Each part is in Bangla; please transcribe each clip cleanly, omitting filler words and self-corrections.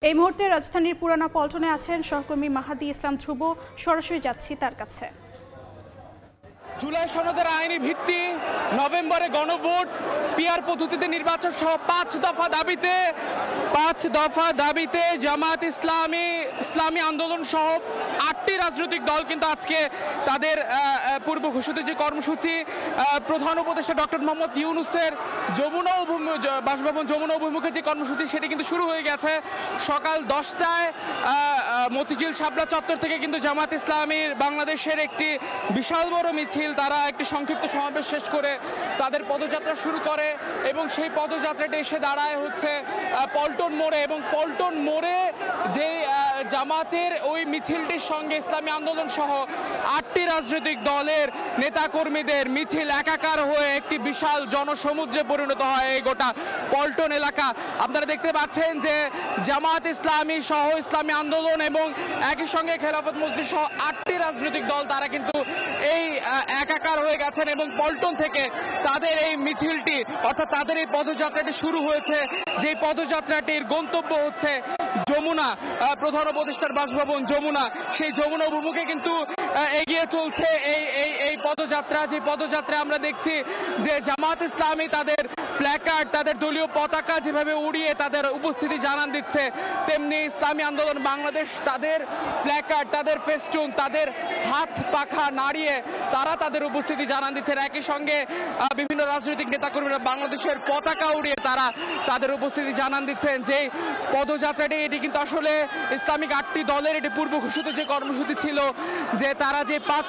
এই মুহূর্তে রাজধানীর পুরানা পল্টনে আছেন সহকর্মী মাহাদি ইসলাম ধ্রুব। সরাসরি যাচ্ছি তার কাছে। জুলাই সনদের আইনি ভিত্তি, নভেম্বরে গণভোট, পিআর পদ্ধতিতে নির্বাচন সহ পাঁচ দফা দাবিতে জামায়াত ইসলামী আন্দোলন সহ 8টি রাজনৈতিক দল কিন্তু আজকে তাদের পূর্ব ঘোষিত যে কর্মসূচি, প্রধান উপদেষ্টা ডক্টর মোহাম্মদ ইউনূসের বাসভবন যমুনা অভিমুখে যে কর্মসূচি সেটি কিন্তু শুরু হয়ে গেছে। সকাল 10টায় মতিঝিল শাপলা চত্বর থেকে কিন্তু জামায়াত ইসলামীর বাংলাদেশের একটি বিশাল বড় মিছিল, তারা একটি সংক্ষিপ্ত সমাবেশ শেষ করে তাদের পদযাত্রা শুরু করে এবং সেই পদযাত্রাটি এসে দাঁড়ায় হচ্ছে পল্টন মোড়ে। এবং পল্টন মোড়ে যে জামাতের ওই মিছিলটির সঙ্গে ইসলামী আন্দোলন সহ 8টি রাজনৈতিক দলের নেতাকর্মীদের মিছিল একাকার হয়ে একটি বিশাল জনসমুদ্রে পরিণত হয় এই গোটা পল্টন এলাকা। আপনারা দেখতে পাচ্ছেন যে জামাত ইসলামী সহ ইসলামী আন্দোলন এবং একই সঙ্গে খেলাফত মজলিস সহ 8টি রাজনৈতিক দল তারা কিন্তু এই একাকার হয়ে গেছেন এবং পল্টন থেকে তাদের এই মিছিলটি অর্থাৎ তাদের এই পদযাত্রাটি শুরু হয়েছে। যে পদযাত্রাটির গন্তব্য হচ্ছে যমুনা, প্রধান উপদেষ্টার বাসভবন যমুনা, সেই যমুনা অভিমুখে কিন্তু এগিয়ে চলছে এই পদযাত্রা। যে পদযাত্রা আমরা দেখছি যে জামাত ইসলামী তাদের প্ল্যাকার্ড, তাদের দলীয় পতাকা যেভাবে উড়িয়ে তাদের উপস্থিতি জানান দিচ্ছে, তেমনি ইসলামী আন্দোলন বাংলাদেশ তাদের প্ল্যাকার্ড, তাদের ফেস্টুন, তাদের হাত পাখা নাড়িয়ে তারা তাদের উপস্থিতি জানান দিচ্ছেন। একই সঙ্গে বিভিন্ন রাজনৈতিক নেতাকর্মীরা বাংলাদেশের পতাকা উড়িয়ে তারা তাদের উপস্থিতি জানান দিচ্ছেন। যে পদযাত্রাটি এটি কিন্তু আসলে ইসলামিক 8টি দলের এটি পূর্ব ঘোষিত যে কর্মসূচি ছিল, যে তারা যে 5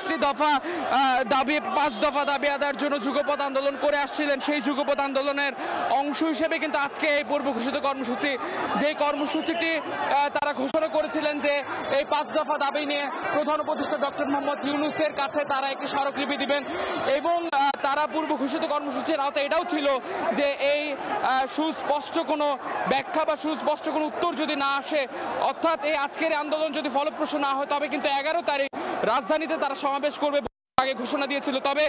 দফা দাবি আদায়ের জন্য যুগপৎ আন্দোলন করে আসছিলেন, সেই যুগপৎ আন্দোলনের অংশ হিসেবে কিন্তু আজকে এই পূর্ব ঘোষিত কর্মসূচি, যে কর্মসূচিটি তারা ঘোষণা করেছিলেন যে এই 5 দফা দাবি নিয়ে প্রধান উপদেষ্টা ডক্টর মোহাম্মদ ইউনূসের কাছে তারা একটি স্মারকলিপি দিবেন। এবং তারা পূর্ব ঘোষিত কর্মসূচির আওতায় এটাও ছিল যে এই সুস্পষ্ট কোনো ব্যাখ্যা বা সুস্পষ্ট কোনো উত্তর যদি না আসে, অর্থাৎ এই আজকের আন্দোলন যদি ফলপ্রসূ না হয়, তবে কিন্তু 11 তারিখ রাজধানীতে তারা সমাবেশ করবে আগে ঘোষণা দিয়েছিল। তবে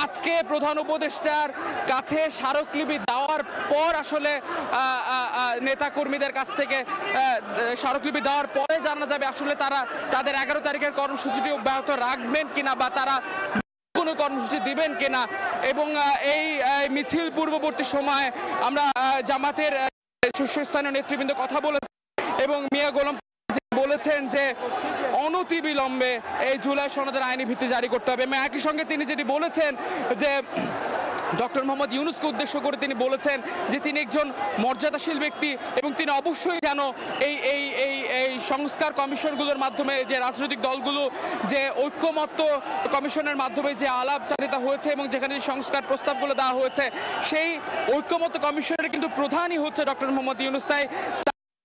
আজকে প্রধান উপদেষ্টার কাছে স্মারকলিপি দেওয়ার পর আসলে নেতাকর্মীদের কাছ থেকে স্মারকলিপি দেওয়ার পরে জানা যাবে আসলে তারা তাদের 11 তারিখের কর্মসূচিটি অব্যাহত রাখবেন কিনা বা তারা কোনো কর্মসূচি দিবেন কিনা। এবং এই মিছিল পূর্ববর্তী সময় আমরা জামাতের শীর্ষস্থানীয় নেতৃবৃন্দ কথা বলেছেন এবং মিয়া গোলাম বলেছেন যে অনতিবিলম্বে এই জুলাই সনদের আইনি ভিত্তি জারি করতে হবে। এবং একই সঙ্গে তিনি যেটি বলেছেন যে ডক্টর মোহাম্মদ ইউনূসকে উদ্দেশ্য করে তিনি বলেছেন যে তিনি একজন মর্যাদাশীল ব্যক্তি এবং তিনি অবশ্যই যেন এই সংস্কার কমিশনগুলোর মাধ্যমে যে রাজনৈতিক দলগুলো যে ঐক্যমত্য কমিশনের মাধ্যমে যে আলাপচারিতা হয়েছে এবং যেখানে সংস্কার প্রস্তাবগুলো দেওয়া হয়েছে, সেই ঐক্যমত্য কমিশনের কিন্তু প্রধানই হচ্ছে ডক্টর মোহাম্মদ ইউনূস। তাই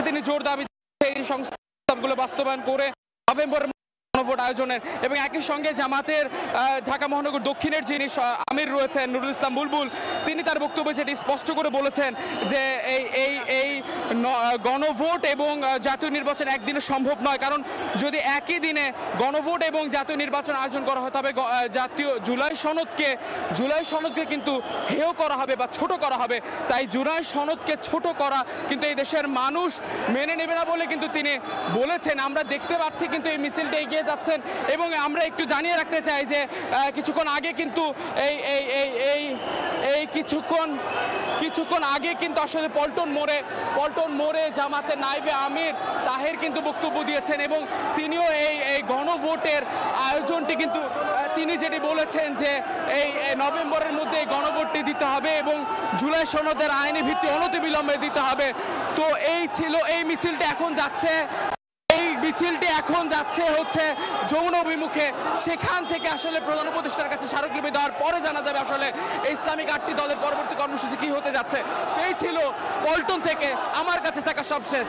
তিনি জোর দাবি এই সংস্কারগুলো বাস্তবায়ন করে নভেম্বর গণভোট আয়োজনের। এবং একই সঙ্গে জামাতের ঢাকা মহানগর দক্ষিণের যিনি আমির রয়েছেন নুরুল ইসলাম বুলবুল, তিনি তার বক্তব্যে যেটি স্পষ্ট করে বলেছেন যে এই গণভোট এবং জাতীয় নির্বাচন একদিনে সম্ভব নয়। কারণ যদি একই দিনে গণভোট এবং জাতীয় নির্বাচন আয়োজন করা হয়, তবে জাতীয় জুলাই সনদকে কিন্তু হেয় করা হবে বা ছোট করা হবে। তাই জুলাই সনদকে ছোট করা কিন্তু এই দেশের মানুষ মেনে নেবে না বলে কিন্তু তিনি বলেছেন। আমরা দেখতে পাচ্ছি কিন্তু এই মিছিলটা এগিয়ে যাচ্ছেন। এবং আমরা একটু জানিয়ে রাখতে চাই যে কিছুক্ষণ আগে কিন্তু কিছুক্ষণ আগে কিন্তু আসলে পল্টন মোড়ে জামাতের নায়েবে আমির তাহের কিন্তু বক্তব্য দিয়েছেন এবং তিনিও এই গণভোটের আয়োজনটি কিন্তু তিনি যেটি বলেছেন যে এই নভেম্বরের মধ্যে এই গণভোটটি দিতে হবে এবং জুলাই সনদের আইনি ভিত্তি অনতিবিলম্বে দিতে হবে। তো এই ছিল এই মিছিলটি এখন যাচ্ছে হচ্ছে যমুনা অভিমুখে। সেখান থেকে আসলে প্রধান উপদেষ্টার কাছে স্মারকলিপি দেওয়ার পরে জানা যাবে আসলে এই ইসলামিক 8টি দলের পরবর্তী কর্মসূচি কি হতে যাচ্ছে। এই ছিল পল্টন থেকে আমার কাছে থাকা সবশেষ।